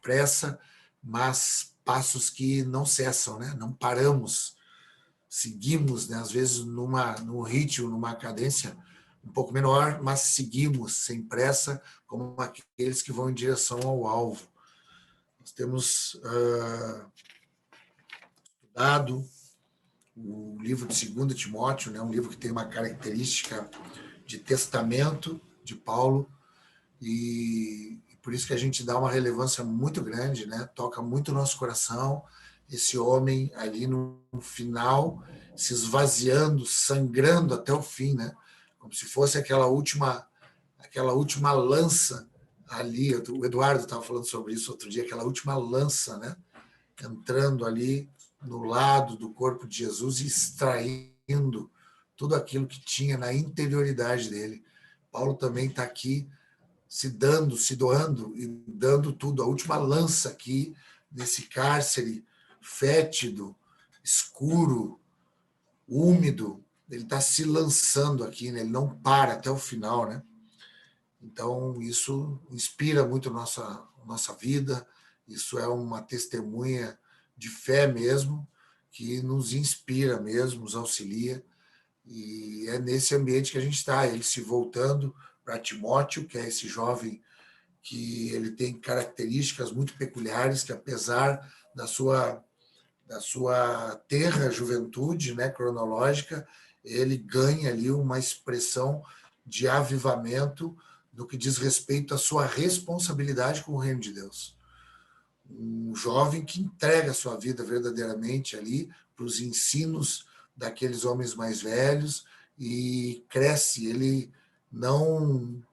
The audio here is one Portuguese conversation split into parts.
pressa, mas passos que não cessam, né? Não paramos, seguimos, né? Às vezes num ritmo, numa cadência um pouco menor, mas seguimos sem pressa, como aqueles que vão em direção ao alvo. Nós temos estudado o livro de 2 Timóteo, né? Um livro que tem uma característica de testamento de Paulo, e por isso que a gente dá uma relevância muito grande, né? Toca muito o nosso coração, esse homem ali no final, se esvaziando, sangrando até o fim, né? Como se fosse aquela última lança ali. O Eduardo estava falando sobre isso outro dia, aquela última lança, né? Entrando ali no lado do corpo de Jesus e extraindo tudo aquilo que tinha na interioridade dele. Paulo também está aqui se dando, se doando e dando tudo, a última lança aqui nesse cárcere fétido, escuro, úmido. Ele está se lançando aqui, né? Ele não para até o final, né? Então, isso inspira muito a nossa vida, isso é uma testemunha de fé mesmo, que nos inspira mesmo, nos auxilia, e é nesse ambiente que a gente está, ele se voltando para Timóteo, que é esse jovem que ele tem características muito peculiares, que apesar da sua tenra juventude, né, cronológica, ele ganha ali uma expressão de avivamento no que diz respeito à sua responsabilidade com o reino de Deus. Um jovem que entrega a sua vida verdadeiramente ali para os ensinos daqueles homens mais velhos e cresce, ele não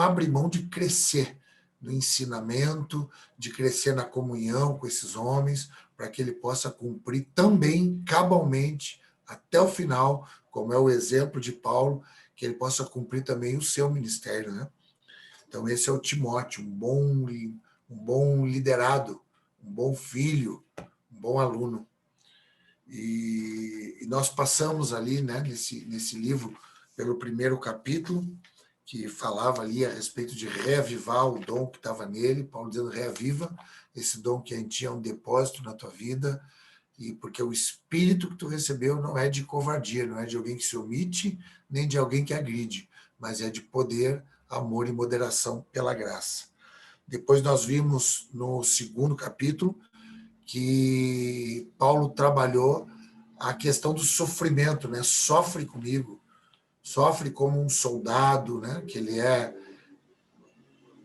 abre mão de crescer no ensinamento, de crescer na comunhão com esses homens, para que ele possa cumprir também cabalmente até o final, como é o exemplo de Paulo, que ele possa cumprir também o seu ministério, né? Então esse é o Timóteo, um bom liderado, um bom filho, um bom aluno. E nós passamos ali, né, nesse livro, pelo primeiro capítulo, que falava ali a respeito de reavivar o dom que estava nele, Paulo dizendo, reaviva esse dom que em ti é um depósito na tua vida, e porque o espírito que tu recebeu não é de covardia, não é de alguém que se omite, nem de alguém que agride, mas é de poder, amor e moderação pela graça. Depois nós vimos no segundo capítulo que Paulo trabalhou a questão do sofrimento, né? Sofre comigo, sofre como um soldado, né? Que ele é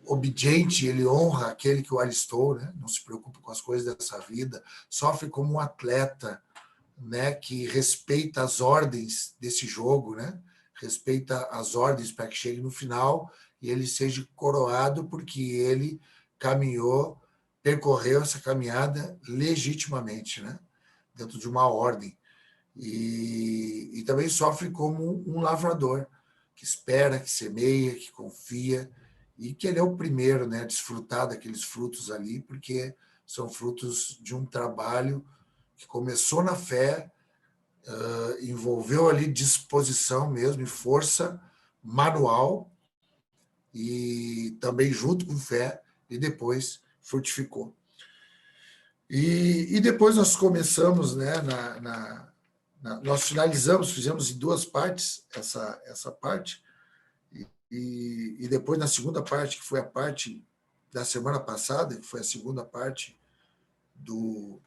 obediente, ele honra aquele que o alistou, né? Não se preocupa com as coisas dessa vida, sofre como um atleta, né? Que respeita as ordens desse jogo, né? Respeita as ordens para que chegue no final e ele seja coroado porque ele percorreu essa caminhada legitimamente, né? Dentro de uma ordem. E também sofre como um lavrador, que espera, que semeia, que confia, e que ele é o primeiro, né, a desfrutar daqueles frutos ali, porque são frutos de um trabalho que começou na fé, envolveu ali disposição mesmo e força manual, e também junto com fé, e depois frutificou. E depois nós começamos, né, nós finalizamos, fizemos em 2 partes essa parte, e depois na segunda parte, que foi a parte da semana passada, que foi a segunda parte do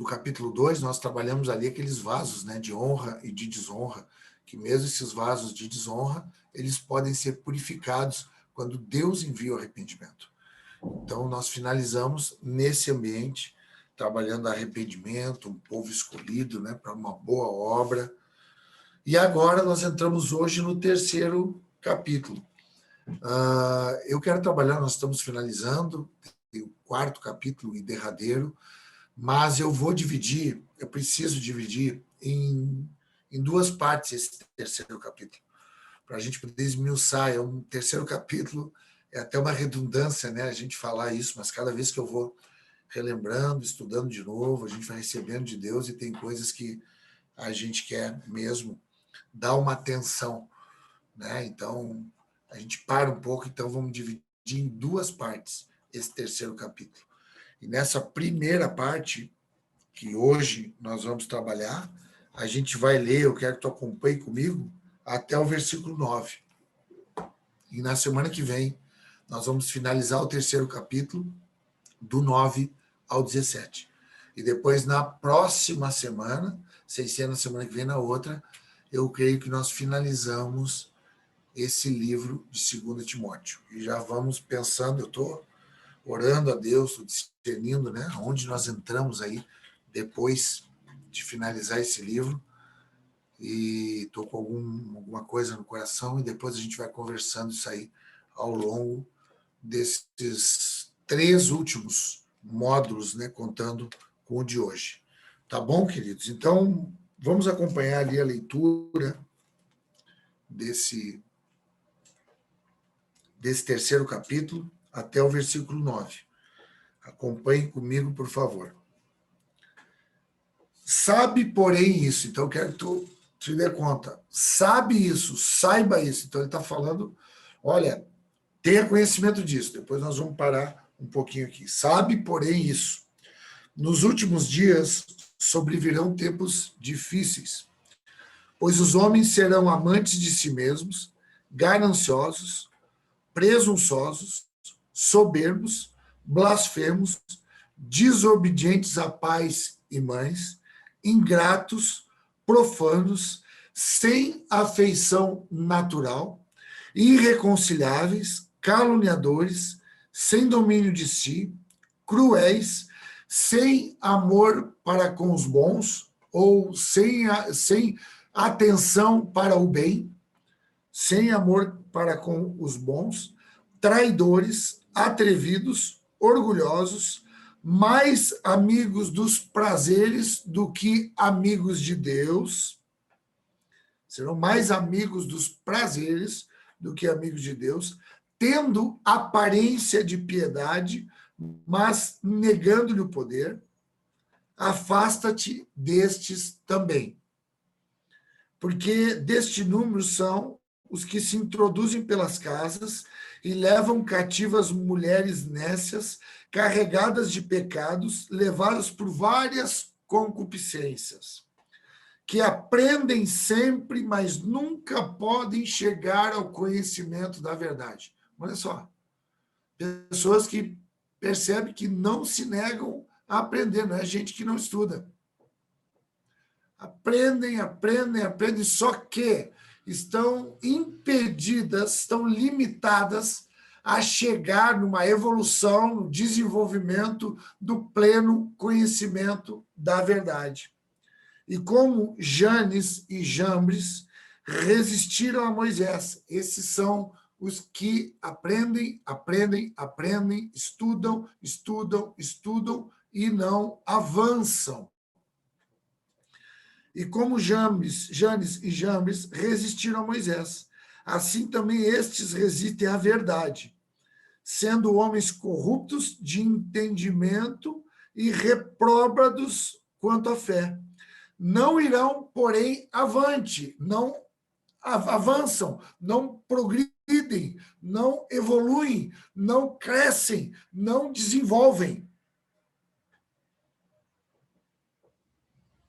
capítulo 2, nós trabalhamos ali aqueles vasos, né, de honra e de desonra, que mesmo esses vasos de desonra, eles podem ser purificados quando Deus envia o arrependimento. Então, nós finalizamos nesse ambiente, trabalhando arrependimento, um povo escolhido, né, para uma boa obra. E agora nós entramos hoje no terceiro capítulo. Eu quero trabalhar, nós estamos finalizando o quarto capítulo e derradeiro, mas eu preciso dividir em 2 partes esse terceiro capítulo, para a gente poder esmiuçar. É um terceiro capítulo, é até uma redundância, né, a gente falar isso, mas cada vez que eu vou relembrando, estudando de novo, a gente vai recebendo de Deus e tem coisas que a gente quer mesmo dar uma atenção, né? Então, a gente para um pouco, então vamos dividir em 2 partes. esse terceiro capítulo. E nessa primeira parte, que hoje nós vamos trabalhar, a gente vai ler, eu quero que tu acompanhe comigo, até o versículo 9. E na semana que vem, nós vamos finalizar o terceiro capítulo, do 9 ao 17. E depois, na próxima semana, sem ser na semana que vem, na outra, eu creio que nós finalizamos esse livro de 2 Timóteo. E já vamos pensando, eu estou orando a Deus, discernindo, né, onde nós entramos aí, depois de finalizar esse livro, e estou com alguma coisa no coração, e depois a gente vai conversando isso aí ao longo desses 3 últimos módulos, né, contando com o de hoje. Tá bom, queridos? Então, vamos acompanhar ali a leitura desse terceiro capítulo até o versículo 9. Acompanhe comigo, por favor. Sabe, porém, isso. Então, eu quero que tu te dê conta. Sabe isso, saiba isso. Então, ele está falando, olha, tenha conhecimento disso. Depois nós vamos parar um pouquinho aqui. Sabe, porém, isso. Nos últimos dias sobrevirão tempos difíceis, pois os homens serão amantes de si mesmos, gananciosos, presunçosos, soberbos, blasfemos, desobedientes a pais e mães, ingratos, profanos, sem afeição natural, irreconciliáveis, caluniadores, sem domínio de si, cruéis, sem amor para com os bons, ou sem atenção para o bem, sem amor para com os bons, traidores, atrevidos, orgulhosos, mais amigos dos prazeres do que amigos de Deus. Serão mais amigos dos prazeres do que amigos de Deus, tendo aparência de piedade, mas negando-lhe o poder. Afasta-te destes também. Porque deste número são os que se introduzem pelas casas e levam cativas mulheres nécias, carregadas de pecados, levadas por várias concupiscências, que aprendem sempre, mas nunca podem chegar ao conhecimento da verdade. Olha só, pessoas que percebem que não se negam a aprender, não é gente que não estuda. Aprendem, só que estão impedidas, estão limitadas a chegar numa evolução, no desenvolvimento do pleno conhecimento da verdade. E como Janes e Jambres resistiram a Moisés, esses são os que aprendem, estudam e não avançam. E como Janes e Jambres resistiram a Moisés, assim também estes resistem à verdade, sendo homens corruptos de entendimento e repróbados quanto à fé. Não irão, porém, avante, não avançam, não progridem, não evoluem, não crescem, não desenvolvem.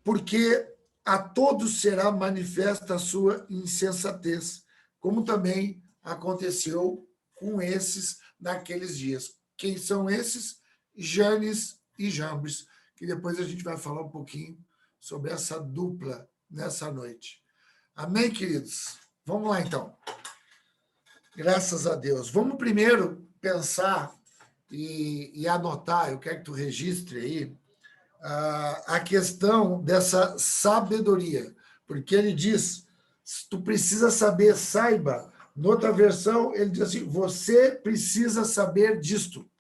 Porque a todos será manifesta a sua insensatez, como também aconteceu com esses naqueles dias. Quem são esses? Janes e Jambres, que depois a gente vai falar um pouquinho sobre essa dupla nessa noite. Amém, queridos? Vamos lá, então. Graças a Deus. Vamos primeiro pensar e anotar, eu quero que tu registre aí, a questão dessa sabedoria, porque ele diz, tu precisa saber, saiba. Noutra versão, ele diz assim, você precisa saber disto.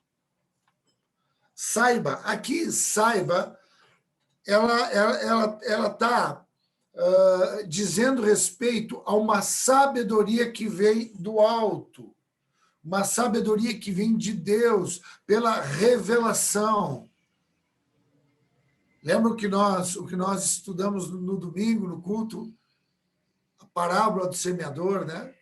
Saiba. Aqui, saiba, ela está dizendo respeito a uma sabedoria que vem do alto, uma sabedoria que vem de Deus, pela revelação. Lembra o que nós estudamos no domingo, no culto? A parábola do semeador, né?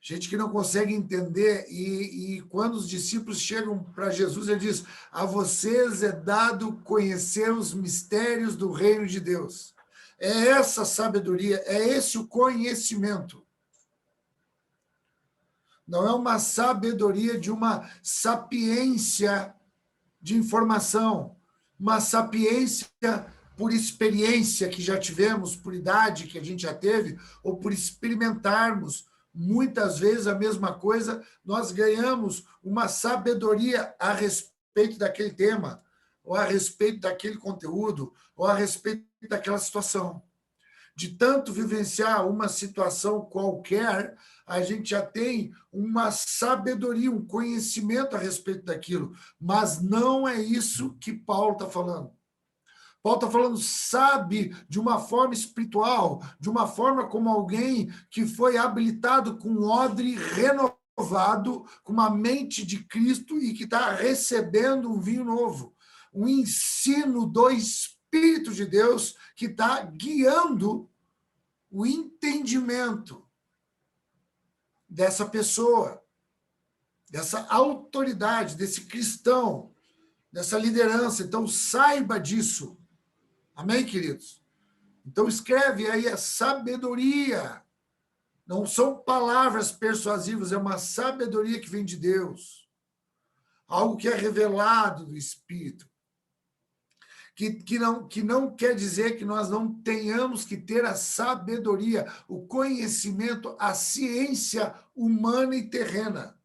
Gente que não consegue entender, e quando os discípulos chegam para Jesus, ele diz: a vocês é dado conhecer os mistérios do reino de Deus. É essa sabedoria, é esse o conhecimento. Não é uma sabedoria de uma sapiência de informação, uma sapiência por experiência que já tivemos, por idade que a gente já teve, ou por experimentarmos muitas vezes a mesma coisa, nós ganhamos uma sabedoria a respeito daquele tema, ou a respeito daquele conteúdo, ou a respeito daquela situação. De tanto vivenciar uma situação qualquer, a gente já tem uma sabedoria, um conhecimento a respeito daquilo, mas não é isso que Paulo está falando. Paulo está falando, sabe, de uma forma espiritual, de uma forma como alguém que foi habilitado com um odre renovado, com uma mente de Cristo e que está recebendo um vinho novo, um ensino do Espírito de Deus que está guiando o entendimento dessa pessoa, dessa autoridade, desse cristão, dessa liderança. Então, saiba disso. Amém, queridos? Então, escreve aí a sabedoria. Não são palavras persuasivas, é uma sabedoria que vem de Deus. Algo que é revelado do Espírito. Que não quer dizer que nós não tenhamos que ter a sabedoria, o conhecimento, a ciência humana e terrena.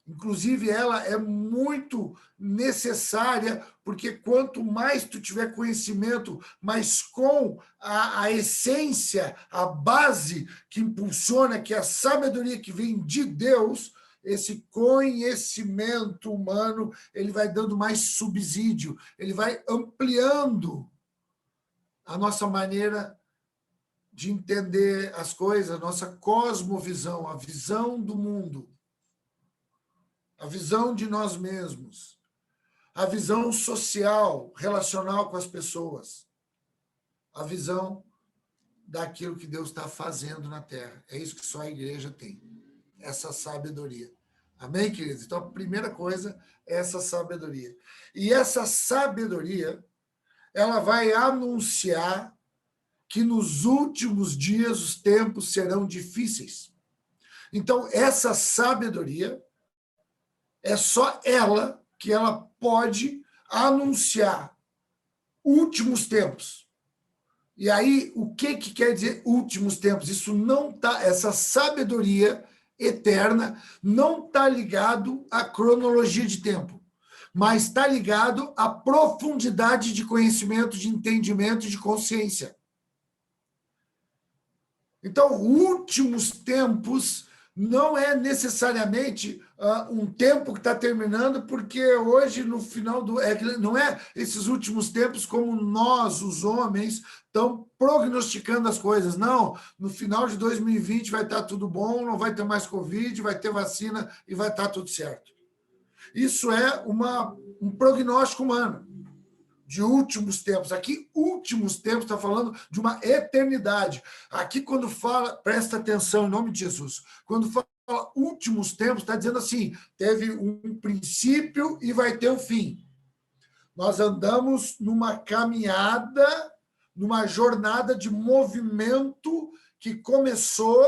Inclusive, ela é muito necessária, porque quanto mais tu tiver conhecimento, mas com a essência, a base que impulsiona, que é a sabedoria que vem de Deus, esse conhecimento humano, ele vai dando mais subsídio, ele vai ampliando a nossa maneira de entender as coisas, a nossa cosmovisão, a visão do mundo, a visão de nós mesmos, a visão social, relacional com as pessoas, a visão daquilo que Deus está fazendo na Terra. É isso que só a igreja tem, essa sabedoria. Amém, queridos? Então, a primeira coisa é essa sabedoria. E essa sabedoria, ela vai anunciar que nos últimos dias os tempos serão difíceis. Então, essa sabedoria é só ela que ela pode anunciar últimos tempos. E aí, o que quer dizer últimos tempos? Isso não tá, essa sabedoria eterna não está ligado à cronologia de tempo, mas está ligado à profundidade de conhecimento, de entendimento e de consciência. Então, últimos tempos não é necessariamente um tempo que está terminando, porque hoje, no final do... não é esses últimos tempos como nós, os homens, estão prognosticando as coisas. Não, no final de 2020 vai estar tudo bom, não vai ter mais Covid, vai ter vacina e vai estar tudo certo. Isso é um prognóstico humano de últimos tempos. Aqui, últimos tempos, está falando de uma eternidade. Aqui, quando fala, presta atenção em nome de Jesus, quando fala últimos tempos, está dizendo assim, teve um princípio e vai ter um fim. Nós andamos numa caminhada, numa jornada de movimento que começou,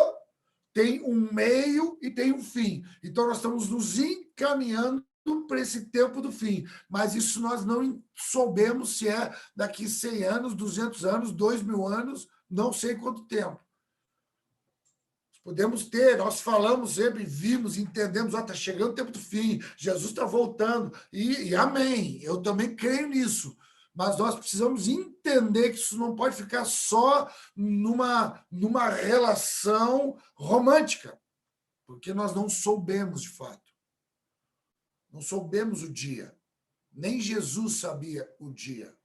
tem um meio e tem um fim. Então, nós estamos nos encaminhando para esse tempo do fim, mas isso nós não soubemos se é daqui 100 anos, 200 anos, 2.000 anos, não sei quanto tempo. Podemos ter, nós falamos sempre, vimos, entendemos, está chegando o tempo do fim, Jesus está voltando, e amém, eu também creio nisso, mas nós precisamos entender que isso não pode ficar só numa relação romântica, porque nós não soubemos de fato. Não soubemos o dia. Nem Jesus sabia o dia.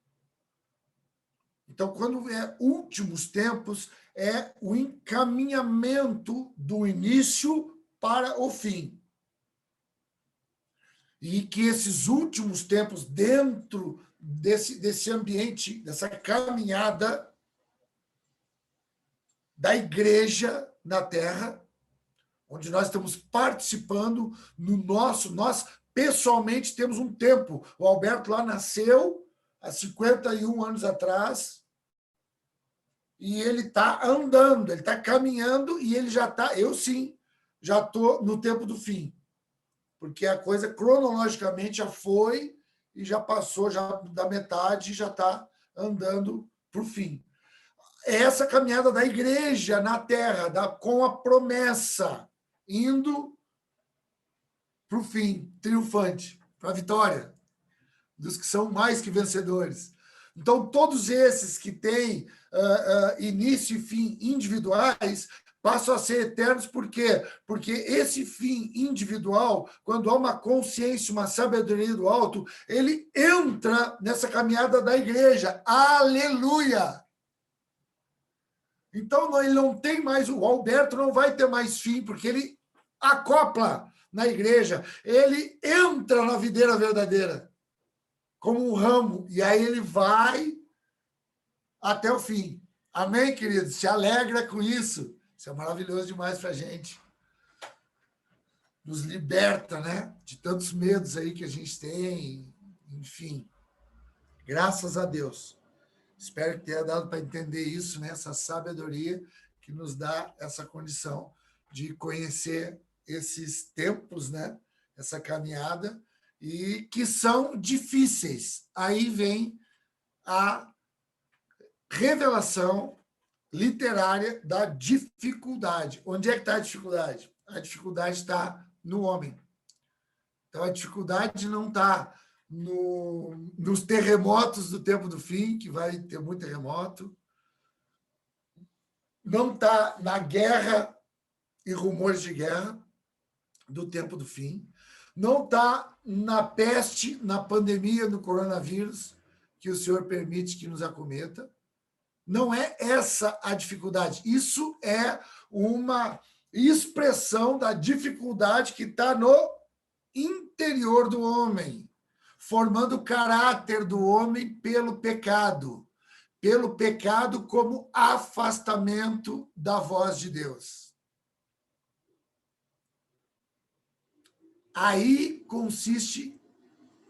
Então, quando é últimos tempos, é o encaminhamento do início para o fim. E que esses últimos tempos, dentro desse ambiente, dessa caminhada da igreja na Terra, onde nós estamos participando no nosso, nós pessoalmente temos um tempo. O Alberto lá nasceu há 51 anos atrás, e ele está andando, ele está caminhando, e ele já está, eu sim, já estou no tempo do fim, porque a coisa cronologicamente já foi e já passou já da metade e já está andando para o fim. É essa caminhada da igreja na terra, com a promessa, indo para o fim, triunfante, para a vitória, dos que são mais que vencedores. Então, todos esses que têm início e fim individuais passam a ser eternos, por quê? Porque esse fim individual, quando há uma consciência, uma sabedoria do alto, ele entra nessa caminhada da igreja. Aleluia! Então, ele não tem mais, o Alberto não vai ter mais fim, porque ele acopla na igreja, ele entra na videira verdadeira, como um ramo, e aí ele vai até o fim. Amém, queridos? Se alegra com isso. Isso é maravilhoso demais para a gente. Nos liberta, né? De tantos medos aí que a gente tem, enfim. Graças a Deus. Espero que tenha dado para entender isso, né? Essa sabedoria que nos dá essa condição de conhecer esses tempos, né? Essa caminhada, e que são difíceis. Aí vem a revelação literária da dificuldade. Onde é que está a dificuldade? A dificuldade está no homem. Então, a dificuldade não está nos terremotos do tempo do fim, que vai ter muito terremoto, não está na guerra e rumores de guerra do tempo do fim, não está na peste, na pandemia do coronavírus, que o Senhor permite que nos acometa. Não é essa a dificuldade. Isso é uma expressão da dificuldade que está no interior do homem, formando o caráter do homem pelo pecado como afastamento da voz de Deus. Aí consiste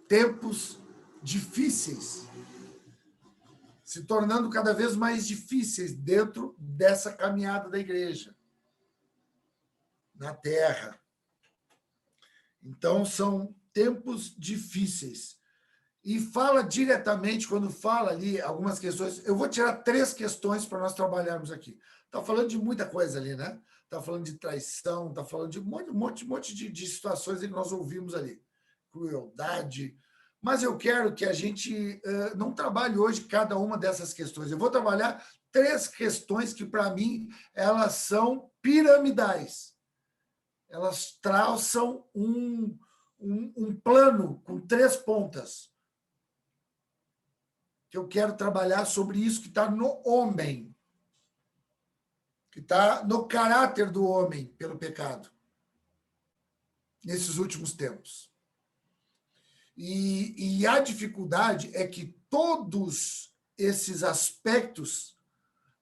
tempos difíceis, se tornando cada vez mais difíceis dentro dessa caminhada da igreja, na terra. Então, são tempos difíceis. E fala diretamente, quando fala ali algumas questões, eu vou tirar 3 questões para nós trabalharmos aqui. Está falando de muita coisa ali, né? Está falando de traição, está falando de um monte de situações que nós ouvimos ali. Crueldade. Mas eu quero que a gente não trabalhe hoje cada uma dessas questões. Eu vou trabalhar 3 questões que, para mim, elas são piramidais. Elas traçam um plano com 3 pontas. Que eu quero trabalhar sobre isso que está no homem, que está no caráter do homem pelo pecado, nesses últimos tempos. E a dificuldade é que todos esses aspectos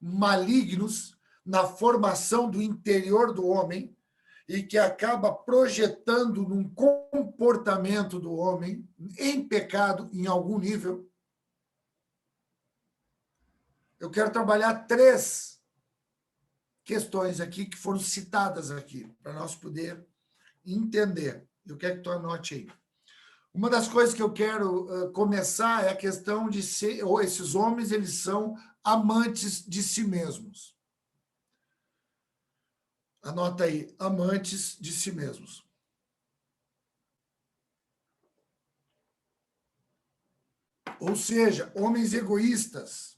malignos na formação do interior do homem e que acaba projetando num comportamento do homem em pecado em algum nível. Eu quero trabalhar 3 questões aqui que foram citadas aqui, para nós poder entender. Eu quero que tu anote aí. Uma das coisas que eu quero começar é a questão de ser, ou esses homens, eles são amantes de si mesmos. Anota aí, amantes de si mesmos. Ou seja, homens egoístas,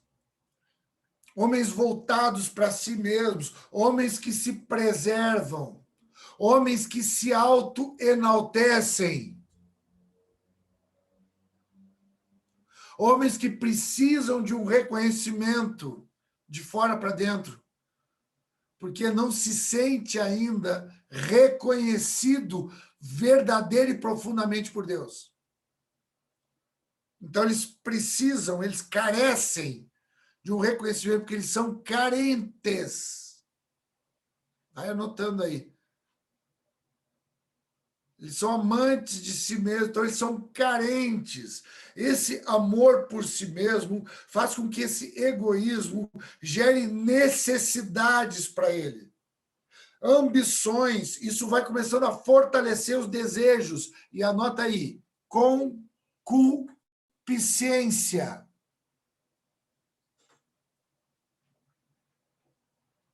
homens voltados para si mesmos, homens que se preservam, homens que se auto-enaltecem, homens que precisam de um reconhecimento de fora para dentro, porque não se sente ainda reconhecido verdadeiro e profundamente por Deus. Então, eles precisam, eles carecem de um reconhecimento, porque eles são carentes. Vai anotando aí. Eles são amantes de si mesmos, então eles são carentes. Esse amor por si mesmo faz com que esse egoísmo gere necessidades para ele. Ambições, isso vai começando a fortalecer os desejos. E anota aí, concupiscência.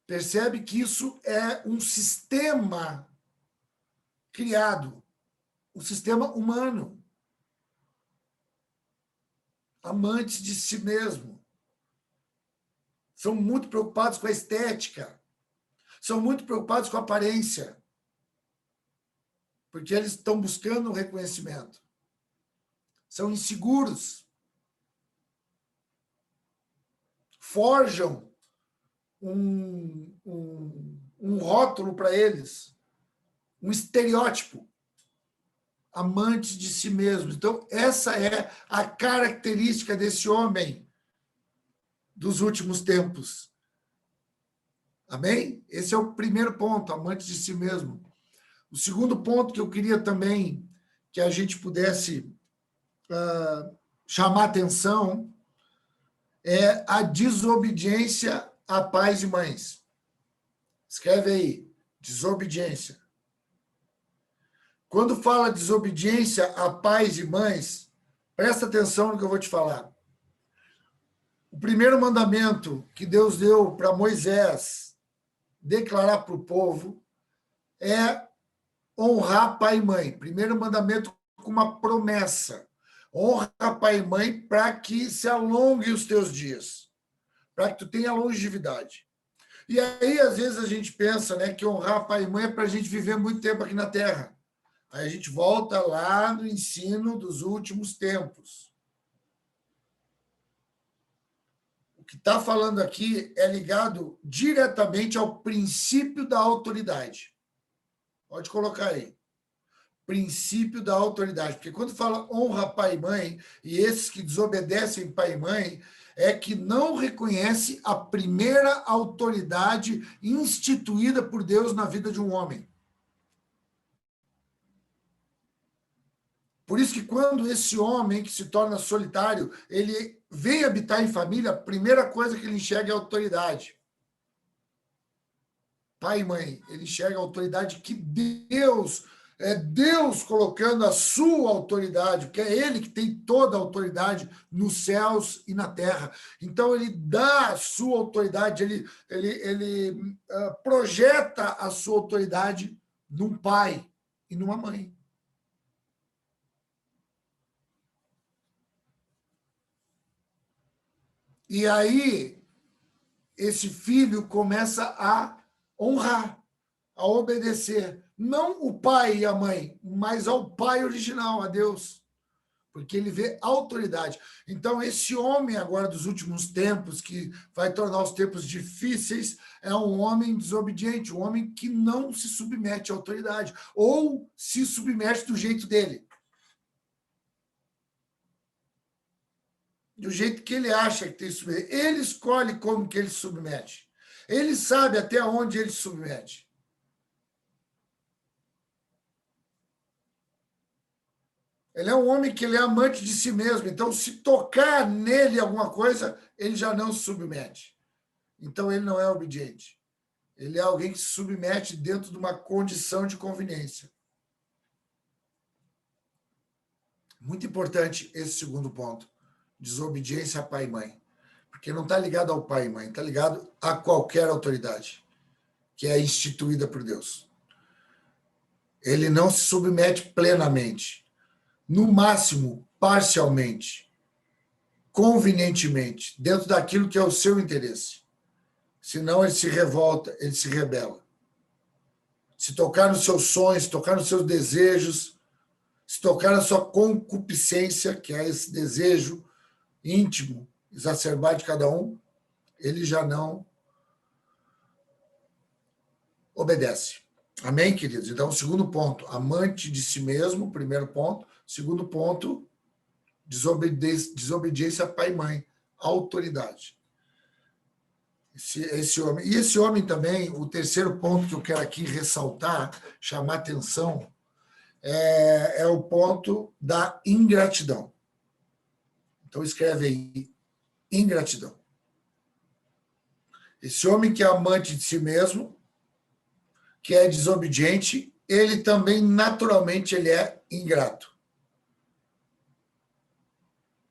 Percebe que isso é um sistema criado, um sistema humano. Amantes de si mesmo. São muito preocupados com a estética. São muito preocupados com a aparência. Porque eles estão buscando um reconhecimento. São inseguros. Forjam um rótulo para eles, um estereótipo. Amantes de si mesmos. Então, essa é a característica desse homem dos últimos tempos. Amém? Esse é o primeiro ponto, amante de si mesmo. O segundo ponto que eu queria também que a gente pudesse chamar atenção é a desobediência a pais e mães. Escreve aí, desobediência. Quando fala desobediência a pais e mães, presta atenção no que eu vou te falar. O primeiro mandamento que Deus deu para Moisés declarar para o povo é honrar pai e mãe. Primeiro mandamento com uma promessa. Honra pai e mãe para que se alongue os teus dias, para que tu tenha longevidade. E aí, às vezes, a gente pensa, né, que honrar pai e mãe é para a gente viver muito tempo aqui na Terra. Aí a gente volta lá no ensino dos últimos tempos. O que está falando aqui é ligado diretamente ao princípio da autoridade. Pode colocar aí. Princípio da autoridade. Porque quando fala honra pai e mãe, e esses que desobedecem pai e mãe, é que não reconhece a primeira autoridade instituída por Deus na vida de um homem. Por isso que quando esse homem que se torna solitário, ele vem habitar em família, a primeira coisa que ele enxerga é a autoridade. Pai e mãe, ele enxerga a autoridade que Deus, é Deus colocando a sua autoridade, porque é ele que tem toda a autoridade nos céus e na terra. Então, ele dá a sua autoridade, ele projeta a sua autoridade num pai e numa mãe. E aí, esse filho começa a honrar, a obedecer. Não o pai e a mãe, mas ao pai original, a Deus. Porque ele vê autoridade. Então, esse homem agora dos últimos tempos, que vai tornar os tempos difíceis, é um homem desobediente, um homem que não se submete à autoridade, ou se submete do jeito dele. Do jeito que ele acha que tem que submeter. Ele escolhe como que ele se submete. Ele sabe até onde ele se submete. Ele é um homem que ele é amante de si mesmo. Então, se tocar nele alguma coisa, ele já não se submete. Então, ele não é obediente. Ele é alguém que se submete dentro de uma condição de conveniência. Muito importante esse segundo ponto. Desobediência a pai e mãe. Porque não está ligado ao pai e mãe, está ligado a qualquer autoridade que é instituída por Deus. Ele não se submete plenamente. No máximo, parcialmente, convenientemente, dentro daquilo que é o seu interesse. Senão ele se revolta, ele se rebela. Se tocar nos seus sonhos, se tocar nos seus desejos, se tocar na sua concupiscência, que é esse desejo íntimo, exacerbado de cada um, ele já não obedece. Amém, queridos? Então, o segundo ponto, amante de si mesmo, primeiro ponto. Segundo ponto, desobediência a pai e mãe, autoridade. Esse homem. E esse homem também, o terceiro ponto que eu quero aqui ressaltar, chamar atenção, é o ponto da ingratidão. Então, escreve aí, ingratidão. Esse homem que é amante de si mesmo, que é desobediente, ele também, naturalmente, ele é ingrato.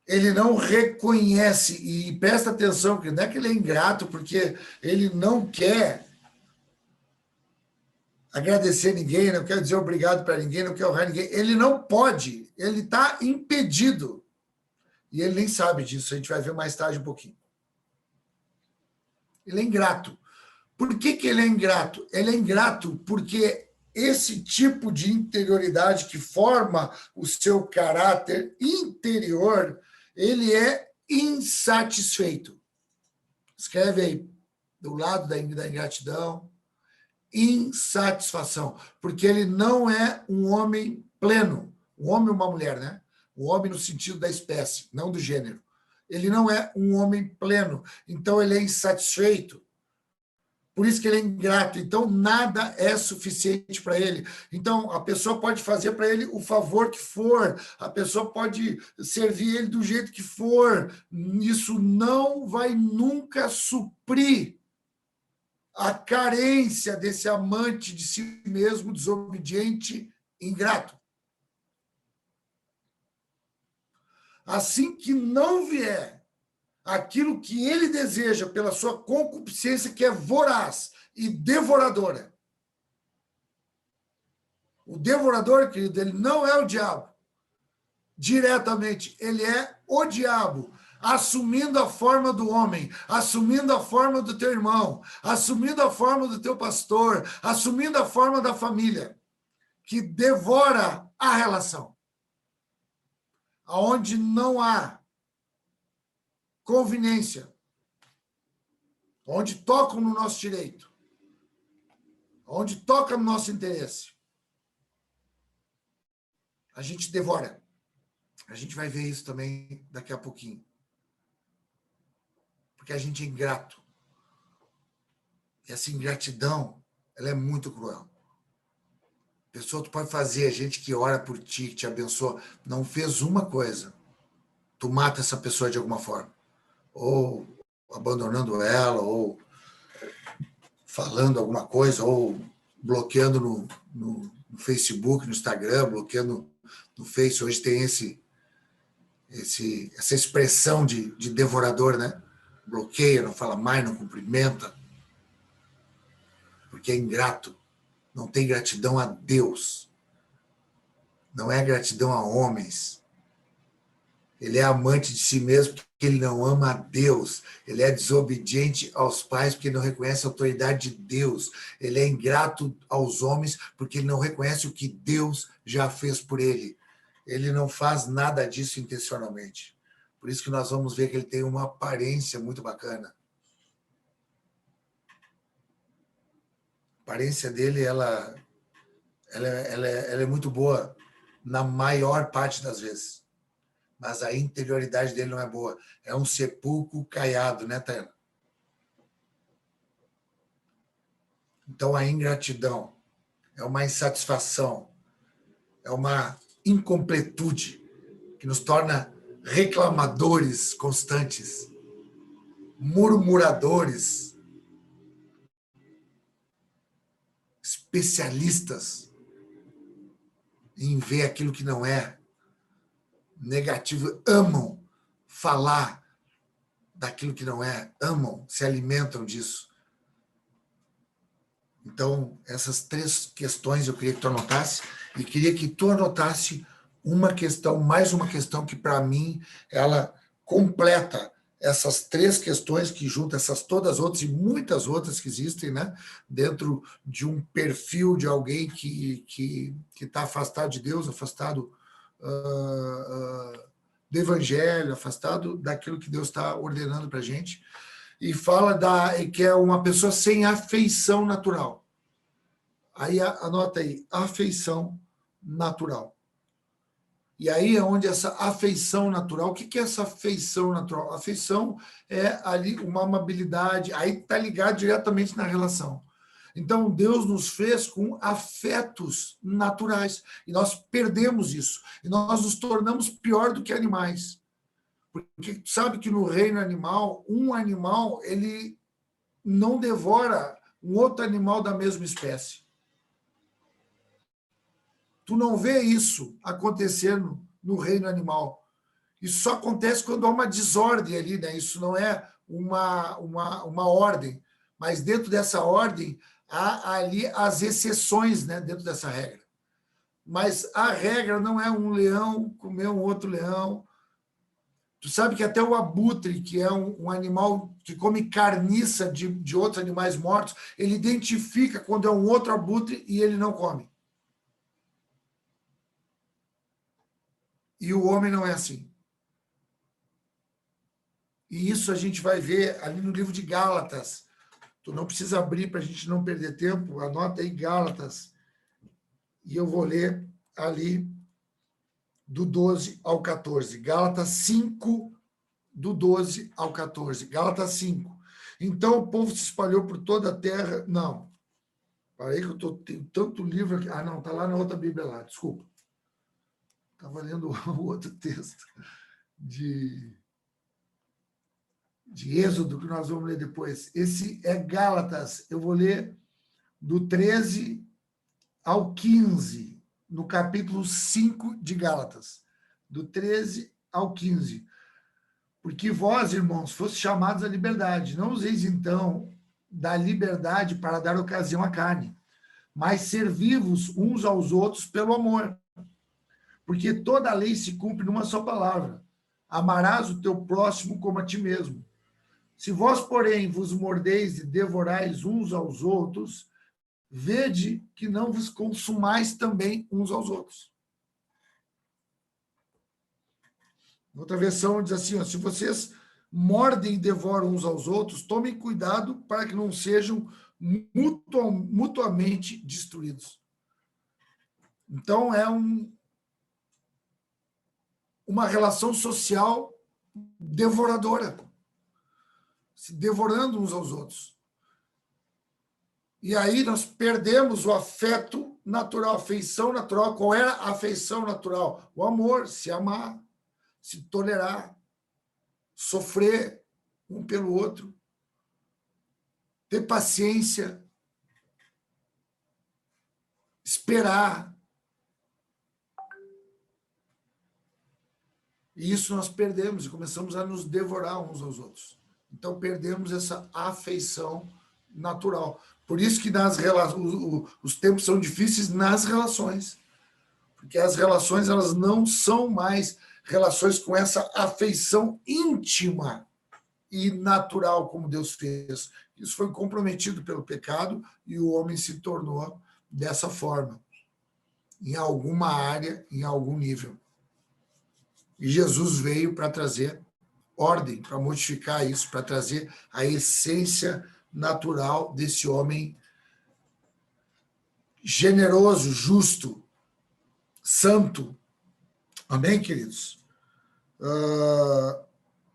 Ele não reconhece, e presta atenção, que não é que ele é ingrato porque ele não quer agradecer ninguém, não quer dizer obrigado para ninguém, não quer honrar ninguém. Ele não pode, ele está impedido. E ele nem sabe disso, a gente vai ver mais tarde um pouquinho. Ele é ingrato. Por que ele é ingrato? Ele é ingrato porque esse tipo de interioridade que forma o seu caráter interior, ele é insatisfeito. Escreve aí, do lado da ingratidão, insatisfação, porque ele não é um homem pleno, um homem ou uma mulher, né? Um homem no sentido da espécie, não do gênero. Ele não é um homem pleno, então ele é insatisfeito. Por isso que ele é ingrato. Então, nada é suficiente para ele. Então, a pessoa pode fazer para ele o favor que for, a pessoa pode servir ele do jeito que for. Isso não vai nunca suprir a carência desse amante de si mesmo, desobediente, ingrato. Assim que não vier aquilo que ele deseja pela sua concupiscência, que é voraz e devoradora. O devorador, querido, ele não é o diabo. Diretamente, ele é o diabo, assumindo a forma do homem, assumindo a forma do teu irmão, assumindo a forma do teu pastor, assumindo a forma da família, que devora a relação. Onde não há conveniência, onde tocam no nosso direito, onde toca no nosso interesse, a gente devora. A gente vai ver isso também daqui a pouquinho. Porque a gente é ingrato. E essa ingratidão, ela é muito cruel. A pessoa, tu pode fazer, a gente que ora por ti, que te abençoa, não fez uma coisa, tu mata essa pessoa de alguma forma. Ou abandonando ela, ou falando alguma coisa, ou bloqueando no Facebook, no Instagram, bloqueando no Face. Hoje tem essa expressão de devorador, né? Bloqueia, não fala mais, não cumprimenta, porque é ingrato, não tem gratidão a Deus, não é gratidão a homens. Ele é amante de si mesmo porque ele não ama a Deus. Ele é desobediente aos pais porque não reconhece a autoridade de Deus. Ele é ingrato aos homens porque ele não reconhece o que Deus já fez por ele. Ele não faz nada disso intencionalmente. Por isso que nós vamos ver que ele tem uma aparência muito bacana. A aparência dele, ela é muito boa na maior parte das vezes. Mas a interioridade dele não é boa. É um sepulcro caiado, né, Tayana? Então, a ingratidão é uma insatisfação, é uma incompletude que nos torna reclamadores constantes, murmuradores, especialistas em ver aquilo que não é, negativo, amam falar daquilo que não é, amam, se alimentam disso. Então, essas três questões eu queria que tu anotasse, e queria que tu anotasse uma questão, mais uma questão que, para mim, ela completa essas três questões que juntam essas todas outras e muitas outras que existem, né, dentro de um perfil de alguém que está afastado de Deus, afastado do Evangelho, afastado daquilo que Deus está ordenando para a gente, e fala que é uma pessoa sem afeição natural. Aí anota aí, afeição natural. E aí é onde essa afeição natural, o que é essa afeição natural? A afeição é ali uma amabilidade, aí está ligado diretamente na relação. Então, Deus nos fez com afetos naturais, e nós perdemos isso, e nós nos tornamos pior do que animais. Porque tu sabe que no reino animal, um animal, ele não devora um outro animal da mesma espécie. Tu não vê isso acontecendo no reino animal. Isso só acontece quando há uma desordem ali, né? Isso não é uma ordem, mas dentro dessa ordem há ali as exceções, né? Dentro dessa regra. Mas a regra não é um leão comer um outro leão. Tu sabe que até o abutre, que é um animal que come carniça de outros animais mortos, ele identifica quando é um outro abutre e ele não come. E o homem não é assim. E isso a gente vai ver ali no livro de Gálatas. Tu não precisa abrir para a gente não perder tempo. Anota aí Gálatas. E eu vou ler ali do 12 ao 14. Gálatas 5, do 12 ao 14. Gálatas 5. Então o povo se espalhou por toda a terra. Não. Parei que eu tenho tanto livro aqui. Ah, não, está lá na outra Bíblia lá. Desculpa. Estava lendo o outro texto de Êxodo, que nós vamos ler depois. Esse é Gálatas. Eu vou ler do 13 ao 15, no capítulo 5 de Gálatas. Do 13 ao 15. Porque vós, irmãos, foste chamados à liberdade. Não useis, então, da liberdade para dar ocasião à carne, mas servi-vos uns aos outros pelo amor. Porque toda a lei se cumpre numa só palavra: amarás o teu próximo como a ti mesmo. Se vós, porém, vos mordeis e devorais uns aos outros, vede que não vos consumais também uns aos outros. Outra versão diz assim, ó, se vocês mordem e devoram uns aos outros, tomem cuidado para que não sejam mutuamente destruídos. Então, é uma relação social devoradora, se devorando uns aos outros. E aí nós perdemos o afeto natural, a afeição natural. Qual era a afeição natural? O amor, se amar, se tolerar, sofrer um pelo outro, ter paciência, esperar. E isso nós perdemos e começamos a nos devorar uns aos outros. Então perdemos essa afeição natural. Por isso que os tempos são difíceis nas relações. Porque as relações elas não são mais relações com essa afeição íntima e natural como Deus fez. Isso foi comprometido pelo pecado e o homem se tornou dessa forma, em alguma área, em algum nível. E Jesus veio para trazer ordem, para modificar isso, para trazer a essência natural desse homem generoso, justo, santo. Amém, queridos?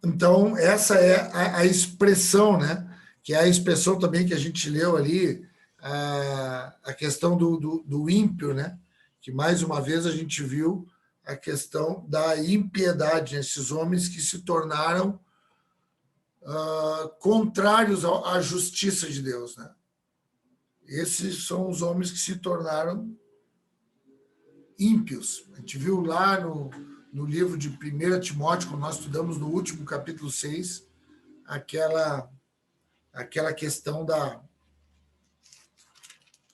Então, essa é a expressão, né? Que é a expressão também que a gente leu ali, a questão do ímpio, né? Que mais uma vez a gente viu a questão da impiedade, né? Esses homens que se tornaram contrários à justiça de Deus, né? Esses são os homens que se tornaram ímpios. A gente viu lá no livro de 1 Timóteo, quando nós estudamos no último capítulo 6, aquela questão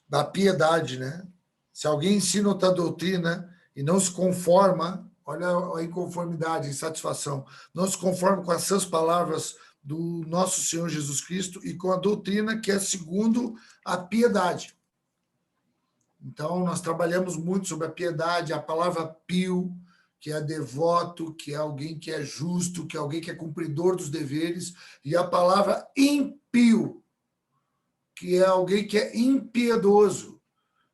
da piedade, né? Se alguém ensina outra doutrina e não se conforma, olha a inconformidade, a insatisfação, não se conforma com as sãs palavras do nosso Senhor Jesus Cristo e com a doutrina que é segundo a piedade. Então, nós trabalhamos muito sobre a piedade, a palavra pio, que é devoto, que é alguém que é justo, que é alguém que é cumpridor dos deveres, e a palavra impio, que é alguém que é impiedoso,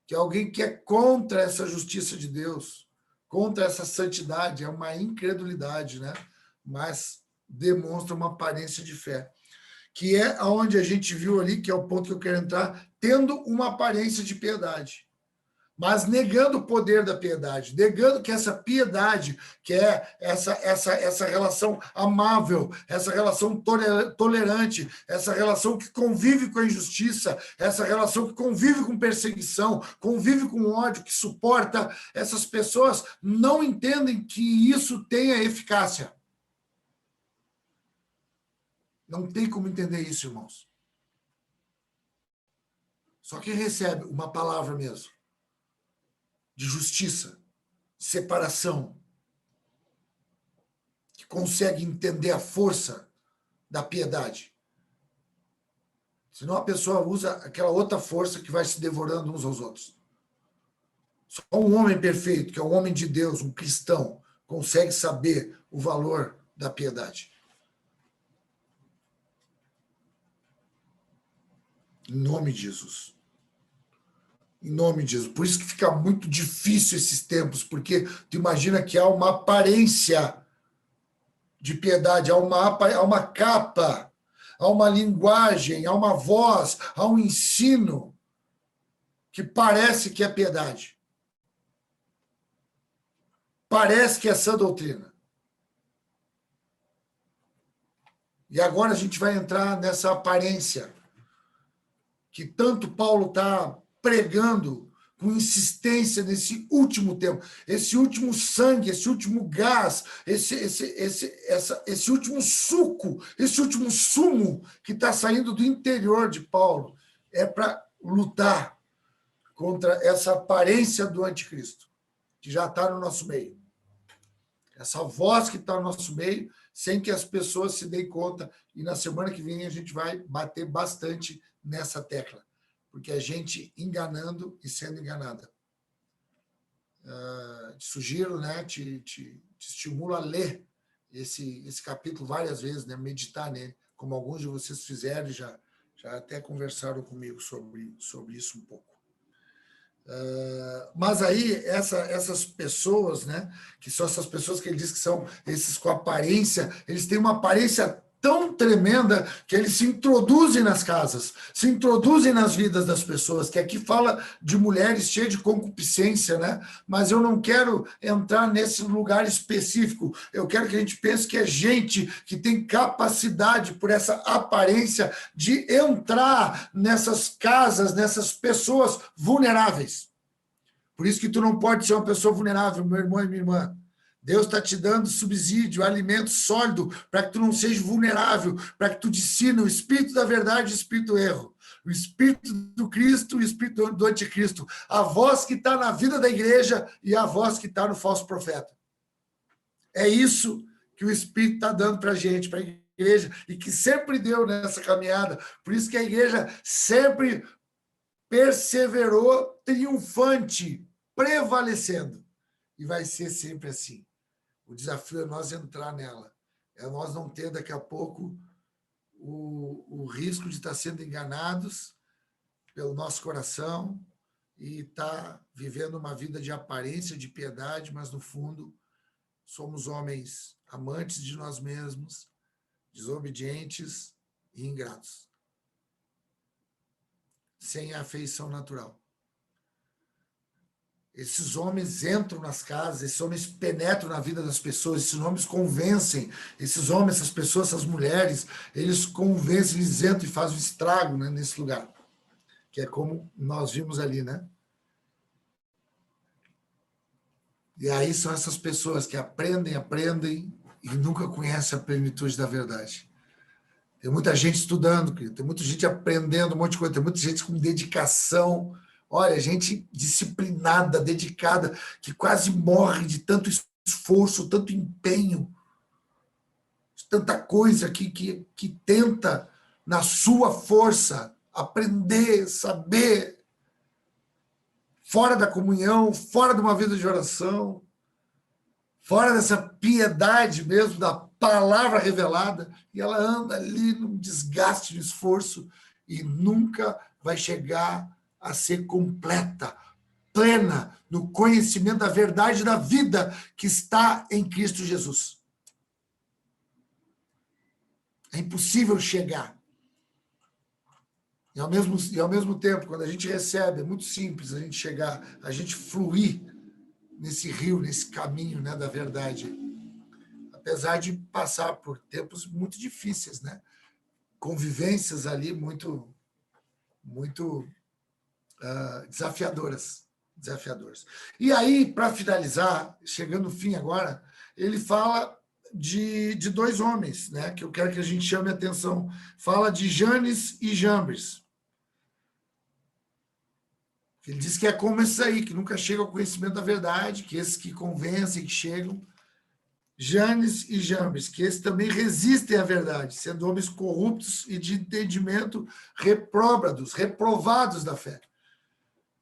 que é alguém que é contra essa justiça de Deus, contra essa santidade, é uma incredulidade, né? Mas demonstra uma aparência de fé. que é onde a gente viu ali, que é o ponto que eu quero entrar, tendo uma aparência de piedade, mas negando o poder da piedade, negando que essa piedade, que é essa relação amável, essa relação tolerante, essa relação que convive com a injustiça, essa relação que convive com perseguição, convive com ódio, que suporta, essas pessoas não entendem que isso tenha eficácia. Não tem como entender isso, irmãos. Só quem recebe uma palavra mesmo, de justiça, separação, que consegue entender a força da piedade. Senão a pessoa usa aquela outra força que vai se devorando uns aos outros. Só um homem perfeito, que é um homem de Deus, um cristão, consegue saber o valor da piedade. Em nome de Jesus. Em nome de Jesus. Por isso que fica muito difícil esses tempos, porque tu imagina que há uma aparência de piedade, há uma capa, há uma linguagem, há uma voz, há um ensino que parece que é piedade. Parece que é sã doutrina. E agora a gente vai entrar nessa aparência que tanto Paulo está pregando com insistência nesse último tempo, esse último sangue, esse último gás, esse último suco, esse último sumo que está saindo do interior de Paulo, é para lutar contra essa aparência do anticristo, que já está no nosso meio. Essa voz que está no nosso meio, sem que as pessoas se deem conta, e na semana que vem a gente vai bater bastante nessa tecla, porque a gente enganando e sendo enganada. Te sugiro, né, te estimulo a ler esse capítulo várias vezes, né, meditar nele, como alguns de vocês fizeram e já até conversaram comigo sobre isso um pouco. Mas aí, essas pessoas, né, que são essas pessoas que ele diz que são esses com aparência, eles têm uma aparência tão tremenda que eles se introduzem nas casas, se introduzem nas vidas das pessoas, que aqui fala de mulheres cheias de concupiscência, né? Mas eu não quero entrar nesse lugar específico, eu quero que a gente pense que é gente que tem capacidade por essa aparência de entrar nessas casas, nessas pessoas vulneráveis. Por isso que tu não pode ser uma pessoa vulnerável, meu irmão e minha irmã. Deus está te dando subsídio, alimento sólido, para que tu não seja vulnerável, para que tu discerne o espírito da verdade e o espírito do erro. O espírito do Cristo e o espírito do anticristo. A voz que está na vida da igreja e a voz que está no falso profeta. É isso que o Espírito está dando para a gente, para a igreja, e que sempre deu nessa caminhada. Por isso que a igreja sempre perseverou triunfante, prevalecendo. E vai ser sempre assim. O desafio é nós entrar nela. É nós não ter daqui a pouco o risco de estar sendo enganados pelo nosso coração e estar vivendo uma vida de aparência, de piedade, mas no fundo somos homens amantes de nós mesmos, desobedientes e ingratos, sem a afeição natural. Esses homens entram nas casas, esses homens penetram na vida das pessoas, esses homens convencem, esses homens, essas pessoas, essas mulheres, eles convencem, eles entram e fazem um estrago, né, nesse lugar, que é como nós vimos ali, né? E aí são essas pessoas que aprendem e nunca conhecem a plenitude da verdade. Tem muita gente estudando, tem muita gente aprendendo um monte de coisa, tem muita gente com dedicação. Olha, gente disciplinada, dedicada, que quase morre de tanto esforço, tanto empenho, de tanta coisa que tenta, na sua força, aprender, saber, fora da comunhão, fora de uma vida de oração, fora dessa piedade mesmo, da palavra revelada, e ela anda ali num desgaste de esforço e nunca vai chegar a ser completa, plena, no conhecimento da verdade da vida que está em Cristo Jesus. É impossível chegar. E ao mesmo tempo, quando a gente recebe, é muito simples a gente chegar, a gente fluir nesse rio, nesse caminho, né, da verdade. Apesar de passar por tempos muito difíceis, né? Convivências ali muito desafiadoras. E aí, para finalizar, chegando no fim agora, ele fala de dois homens, né, que eu quero que a gente chame a atenção. Fala de Janes e Jambres. Ele diz que é como esse aí, que nunca chega ao conhecimento da verdade, que esses que convencem, que chegam. Janes e Jambres, que esses também resistem à verdade, sendo homens corruptos e de entendimento reprovados da fé.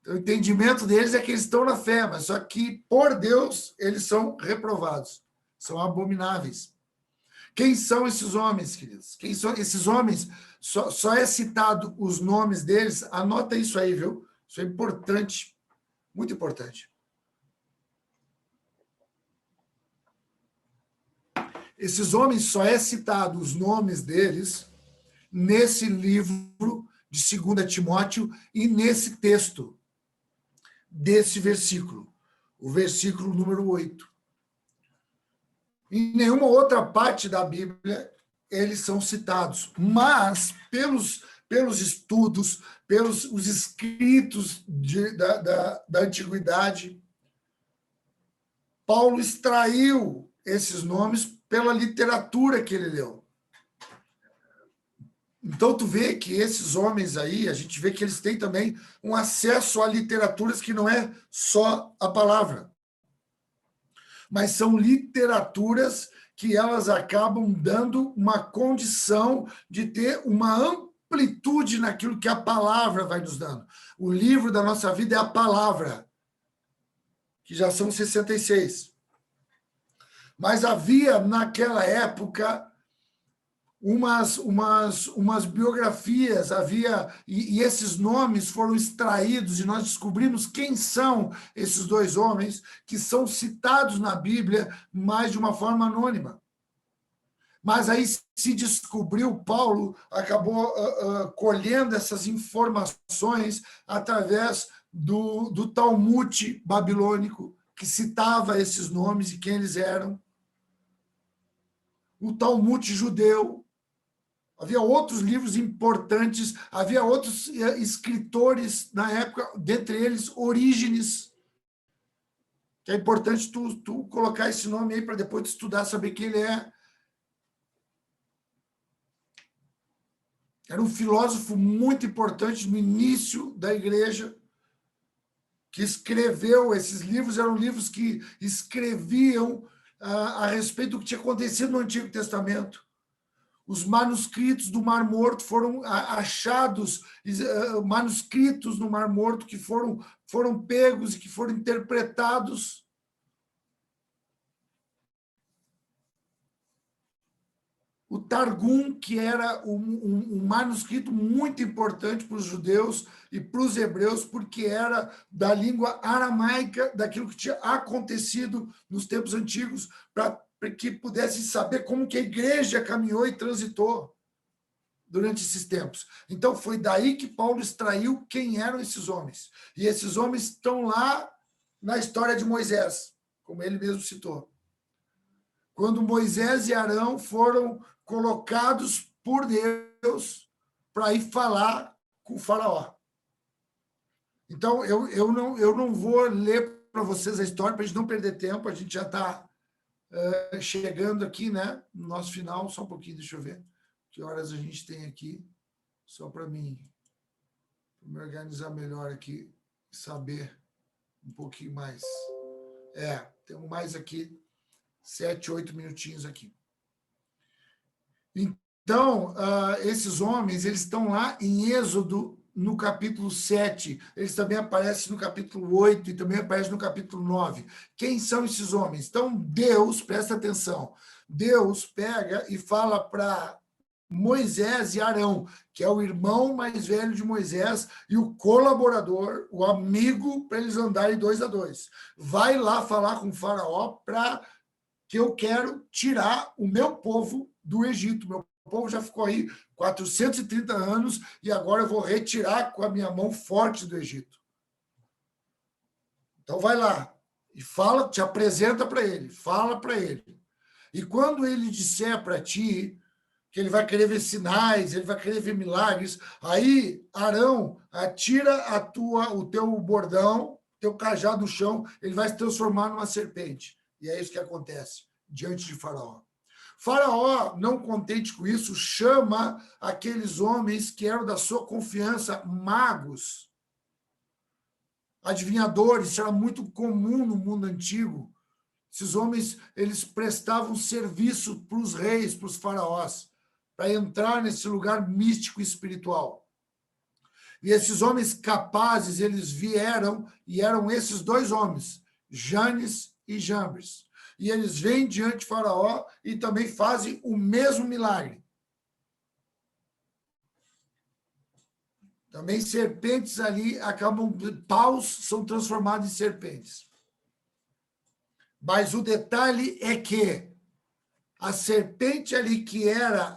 Então, o entendimento deles é que eles estão na fé, mas só que, por Deus, eles são reprovados, são abomináveis. Quem são esses homens, queridos? Quem são esses homens? Só é citado os nomes deles, anota isso aí, viu? Isso é importante, muito importante. Esses homens só é citado os nomes deles nesse livro de 2 Timóteo e nesse texto desse versículo, o versículo número 8. Em nenhuma outra parte da Bíblia eles são citados, mas pelos estudos, pelos os escritos da antiguidade, Paulo extraiu esses nomes pela literatura que ele leu. Então, tu vê que esses homens aí, a gente vê que eles têm também um acesso a literaturas que não é só a palavra, mas são literaturas que elas acabam dando uma condição de ter uma amplitude naquilo que a palavra vai nos dando. O livro da nossa vida é a palavra, que já são 66. Mas havia, naquela época, umas biografias, e esses nomes foram extraídos, e nós descobrimos quem são esses dois homens que são citados na Bíblia, mas de uma forma anônima. Mas aí se descobriu, Paulo acabou colhendo essas informações através do Talmud babilônico, que citava esses nomes e quem eles eram. O Talmud judeu. Havia outros livros importantes, havia outros escritores na época, dentre eles Orígenes, que é importante tu colocar esse nome aí para depois tu estudar, saber quem ele é. Era um filósofo muito importante no início da igreja, que escreveu esses livros, eram livros que escreviam a respeito do que tinha acontecido no Antigo Testamento. Os manuscritos do Mar Morto foram achados, manuscritos no Mar Morto que foram pegos e que foram interpretados. O Targum, que era um manuscrito muito importante para os judeus e para os hebreus, porque era da língua aramaica, daquilo que tinha acontecido nos tempos antigos, para que pudessem saber como que a igreja caminhou e transitou durante esses tempos. Então, foi daí que Paulo extraiu quem eram esses homens. E esses homens estão lá na história de Moisés, como ele mesmo citou. Quando Moisés e Arão foram colocados por Deus para ir falar com o faraó. Então, eu não vou ler para vocês a história, para a gente não perder tempo, a gente já está chegando aqui, né, no nosso final, só um pouquinho, deixa eu ver que horas a gente tem aqui, só para me organizar melhor aqui, saber um pouquinho mais. Temos mais aqui, 7, 8 minutinhos aqui. Então, esses homens, eles estão lá em Êxodo, no capítulo 7, eles também aparecem no capítulo 8 e também aparecem no capítulo 9. Quem são esses homens? Então, Deus, presta atenção, Deus pega e fala para Moisés e Arão, que é o irmão mais velho de Moisés e o colaborador, o amigo, para eles andarem 2 a 2. Vai lá falar com o faraó para que eu quero tirar o meu povo do Egito, meu povo já ficou aí 430 anos e agora eu vou retirar com a minha mão forte do Egito. Então vai lá e fala, te apresenta para ele, fala para ele. E quando ele disser para ti que ele vai querer ver sinais, ele vai querer ver milagres, aí Arão atira o teu bordão, teu cajado no chão, ele vai se transformar numa serpente. E é isso que acontece diante de Faraó. Faraó, não contente com isso, chama aqueles homens que eram da sua confiança, magos, adivinhadores. Isso era muito comum no mundo antigo. Esses homens, eles prestavam serviço para os reis, para os faraós, para entrar nesse lugar místico e espiritual. E esses homens capazes, eles vieram, e eram esses dois homens, Janes e Jambres. E eles vêm diante de Faraó e também fazem o mesmo milagre. Também serpentes ali acabam, paus são transformados em serpentes. Mas o detalhe é que a serpente ali, que era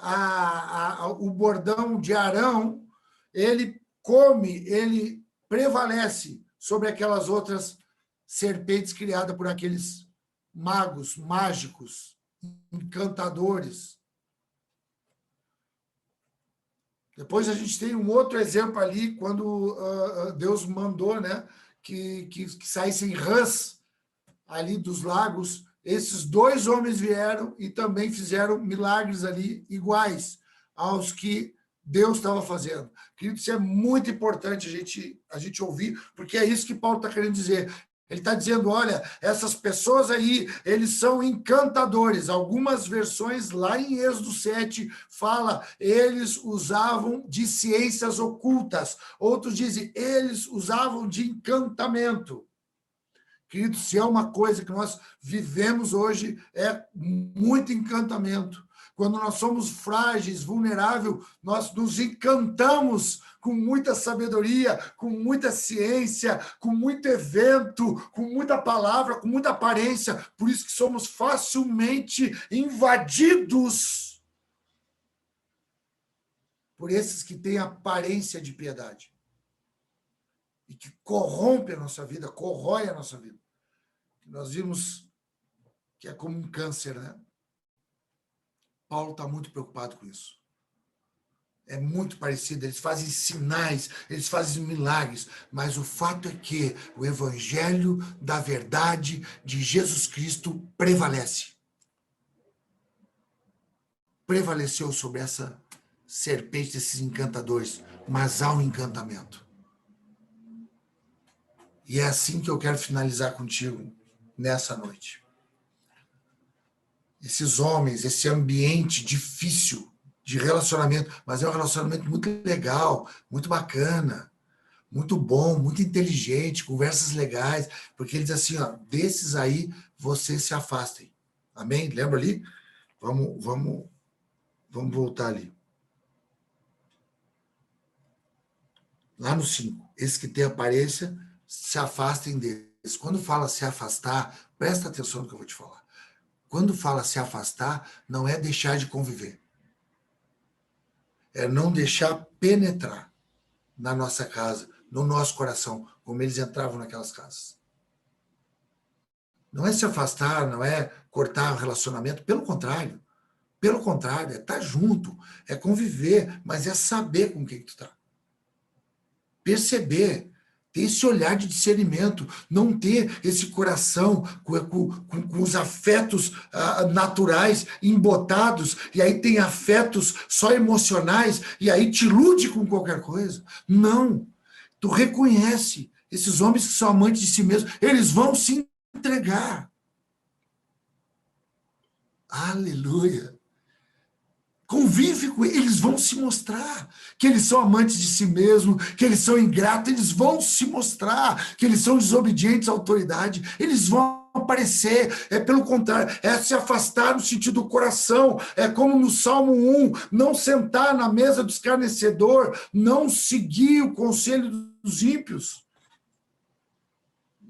o bordão de Arão, ele come, ele prevalece sobre aquelas outras serpentes criadas por aqueles magos, mágicos, encantadores. Depois a gente tem um outro exemplo ali, quando Deus mandou, né, que saíssem rãs ali dos lagos. Esses dois homens vieram e também fizeram milagres ali iguais aos que Deus estava fazendo. Querido, isso é muito importante a gente ouvir, porque é isso que Paulo está querendo dizer. Ele está dizendo, olha, essas pessoas aí, eles são encantadores. Algumas versões, lá em Êxodo 7, fala, eles usavam de ciências ocultas. Outros dizem, eles usavam de encantamento. Querido, se é uma coisa que nós vivemos hoje, é muito encantamento. Quando nós somos frágeis, vulneráveis, nós nos encantamos com muita sabedoria, com muita ciência, com muito evento, com muita palavra, com muita aparência. Por isso que somos facilmente invadidos por esses que têm aparência de piedade e que corrompe a nossa vida, corrói a nossa vida. Nós vimos que é como um câncer, né? Paulo está muito preocupado com isso. É muito parecido, eles fazem sinais, eles fazem milagres, mas o fato é que o evangelho da verdade de Jesus Cristo prevalece. Prevaleceu sobre essa serpente desses encantadores, mas há um encantamento. E é assim que eu quero finalizar contigo nessa noite. Esses homens, esse ambiente difícil de relacionamento, mas é um relacionamento muito legal, muito bacana, muito bom, muito inteligente, conversas legais, porque ele diz assim, ó, desses aí vocês se afastem. Amém? Lembra ali? Vamos voltar ali. Lá no 5, esses que têm aparência, se afastem deles. Quando fala se afastar, presta atenção no que eu vou te falar. Quando fala se afastar, não é deixar de conviver. É não deixar penetrar na nossa casa, no nosso coração, como eles entravam naquelas casas. Não é se afastar, não é cortar o relacionamento, pelo contrário. Pelo contrário, é estar junto, é conviver, mas é saber com quem tu está. Perceber, ter esse olhar de discernimento, não ter esse coração com os afetos naturais embotados, e aí tem afetos só emocionais, e aí te ilude com qualquer coisa. Não. Tu reconhece esses homens que são amantes de si mesmos, eles vão se entregar. Aleluia. Convive com eles, eles vão se mostrar que eles são amantes de si mesmos, que eles são ingratos, eles vão se mostrar que eles são desobedientes à autoridade, eles vão aparecer, pelo contrário, é se afastar no sentido do coração, é como no Salmo 1, não sentar na mesa do escarnecedor, não seguir o conselho dos ímpios.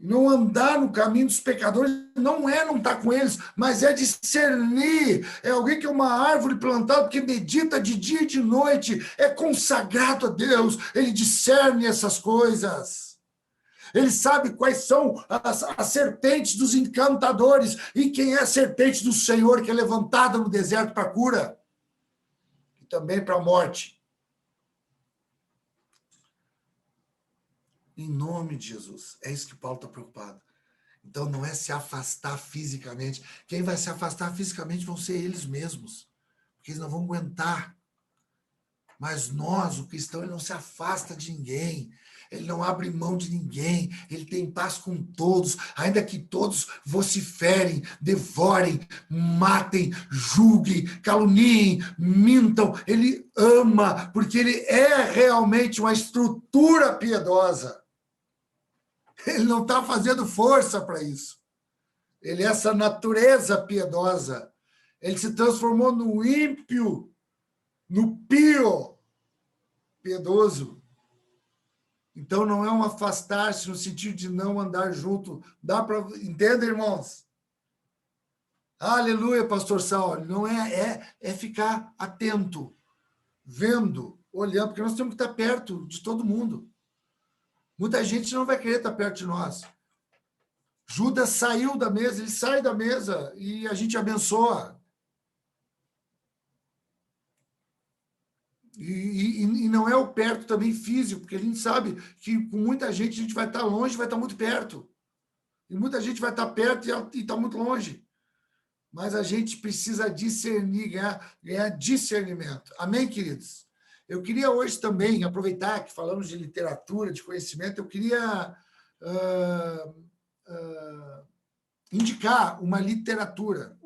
Não andar no caminho dos pecadores não é não estar com eles, mas é discernir. É alguém que é uma árvore plantada que medita de dia e de noite, é consagrado a Deus, ele discerne essas coisas. Ele sabe quais são as serpentes dos encantadores e quem é a serpente do Senhor que é levantada no deserto para a cura e também para a morte. Em nome de Jesus. É isso que Paulo está preocupado. Então, não é se afastar fisicamente. Quem vai se afastar fisicamente vão ser eles mesmos, porque eles não vão aguentar. Mas nós, o cristão, ele não se afasta de ninguém. Ele não abre mão de ninguém. Ele tem paz com todos, ainda que todos vociferem, devorem, matem, julguem, caluniem, mintam. Ele ama, porque ele é realmente uma estrutura piedosa. Ele não está fazendo força para isso. Ele é essa natureza piedosa. Ele se transformou no ímpio, no pio piedoso. Então, não é um afastar-se no sentido de não andar junto. Dá para... Entenda, irmãos? Aleluia, pastor Saulo. Não é ficar atento, vendo, olhando, porque nós temos que estar perto de todo mundo. Muita gente não vai querer estar perto de nós. Judas saiu da mesa, ele sai da mesa e a gente abençoa. E não é o perto também físico, porque a gente sabe que com muita gente a gente vai estar longe, vai estar muito perto. E muita gente vai estar perto e está muito longe. Mas a gente precisa discernir, ganhar discernimento. Amém, queridos? Eu queria hoje também, aproveitar que falamos de literatura, de conhecimento, eu queria indicar uma literatura.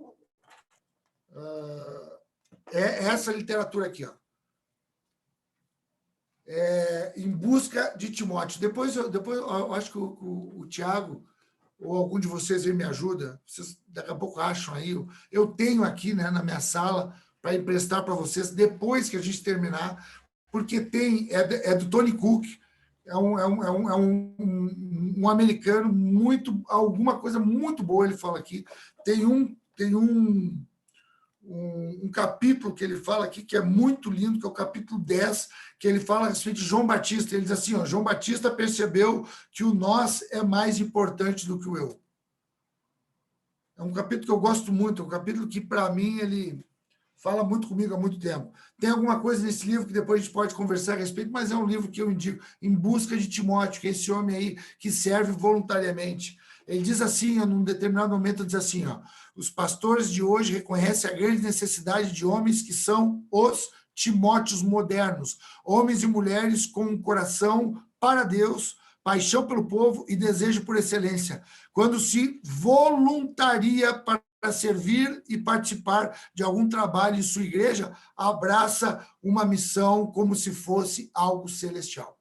É essa literatura aqui, ó. Em Busca de Timóteo. Depois eu acho que o Tiago ou algum de vocês aí me ajuda. Vocês daqui a pouco acham aí. Eu tenho aqui, né, na minha sala para emprestar para vocês depois que a gente terminar, porque é do Tony Cook. É um americano alguma coisa muito boa ele fala aqui. Tem um capítulo que ele fala aqui que é muito lindo, que é o capítulo 10, que ele fala a respeito de João Batista. Ele diz assim, ó, João Batista percebeu que o nós é mais importante do que o eu. É um capítulo que eu gosto muito, é um capítulo que, para mim, ele fala muito comigo há muito tempo. Tem alguma coisa nesse livro que depois a gente pode conversar a respeito, mas é um livro que eu indico, Em Busca de Timóteo, que é esse homem aí que serve voluntariamente. Ele diz assim, num determinado momento, diz assim, ó, os pastores de hoje reconhecem a grande necessidade de homens que são os Timóteos modernos, homens e mulheres com um coração para Deus, paixão pelo povo e desejo por excelência, quando se voluntaria para servir e participar de algum trabalho em sua igreja, abraça uma missão como se fosse algo celestial.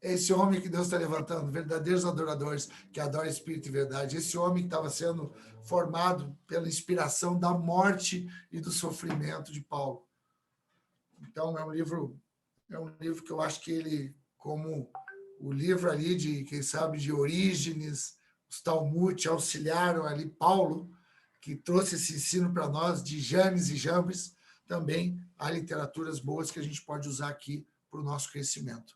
Esse homem que Deus está levantando, verdadeiros adoradores que adoram Espírito e verdade, esse homem que estava sendo formado pela inspiração da morte e do sofrimento de Paulo. Então, é um livro que eu acho que ele, como o livro ali de, quem sabe, de Orígenes, os Talmud auxiliaram ali Paulo, que trouxe esse ensino para nós, de Janes e Jambres, também há literaturas boas que a gente pode usar aqui para o nosso crescimento.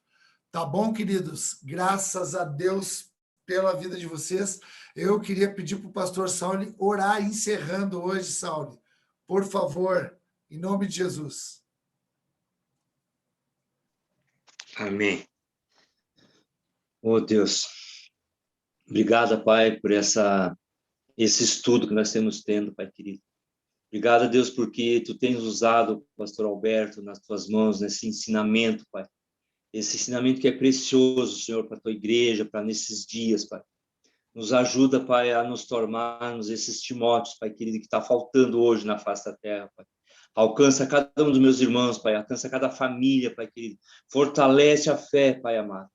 Tá bom, queridos? Graças a Deus pela vida de vocês. Eu queria pedir para o pastor Saulo orar encerrando hoje, Saulo. Por favor, em nome de Jesus. Amém. Oh, Deus, obrigado, Pai, por esse estudo que nós estamos tendo, Pai querido. Obrigado, Deus, porque Tu tens usado o pastor Alberto nas Tuas mãos, nesse ensinamento, Pai. Esse ensinamento que é precioso, Senhor, para a Tua igreja, para nesses dias, Pai. Nos ajuda, Pai, a nos tornarmos esses Timóteos, Pai querido, que está faltando hoje na face da terra, Pai. Alcança cada um dos meus irmãos, Pai. Alcança cada família, Pai querido. Fortalece a fé, Pai amado.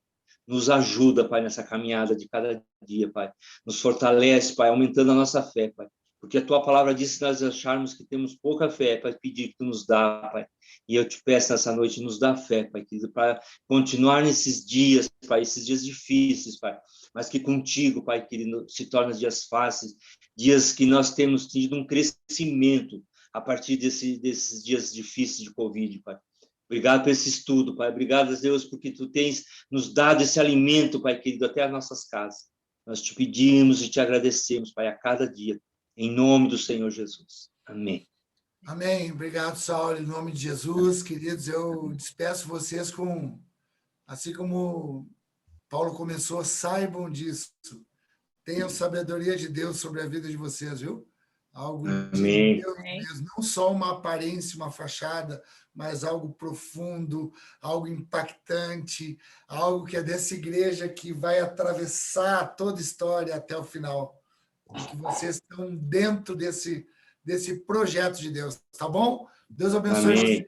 Nos ajuda, Pai, nessa caminhada de cada dia, Pai. Nos fortalece, Pai, aumentando a nossa fé, Pai. porque a tua palavra diz que nós acharmos que temos pouca fé, Pai, pedir que tu nos dá, Pai. E eu te peço nessa noite, nos dá fé, Pai, querido, para continuar nesses dias, Pai, esses dias difíceis, Pai, mas que contigo, Pai, querido, se tornem dias fáceis, dias que nós temos tido um crescimento a partir desses dias difíceis de Covid, Pai. Obrigado por esse estudo, Pai. Obrigado, Deus, porque tu tens nos dado esse alimento, Pai, querido, até as nossas casas. Nós te pedimos e te agradecemos, Pai, a cada dia. Em nome do Senhor Jesus. Amém. Amém. Obrigado, Saulo. Em nome de Jesus, queridos, eu despeço vocês com, assim como Paulo começou, saibam disso. Tenham sabedoria de Deus sobre a vida de vocês, viu? Algo de Amém. Deus mesmo, não só uma aparência, uma fachada, mas algo profundo, algo impactante, algo que é dessa igreja que vai atravessar toda a história até o final. E que vocês estão dentro desse projeto de Deus, tá bom? Deus abençoe Amém. vocês.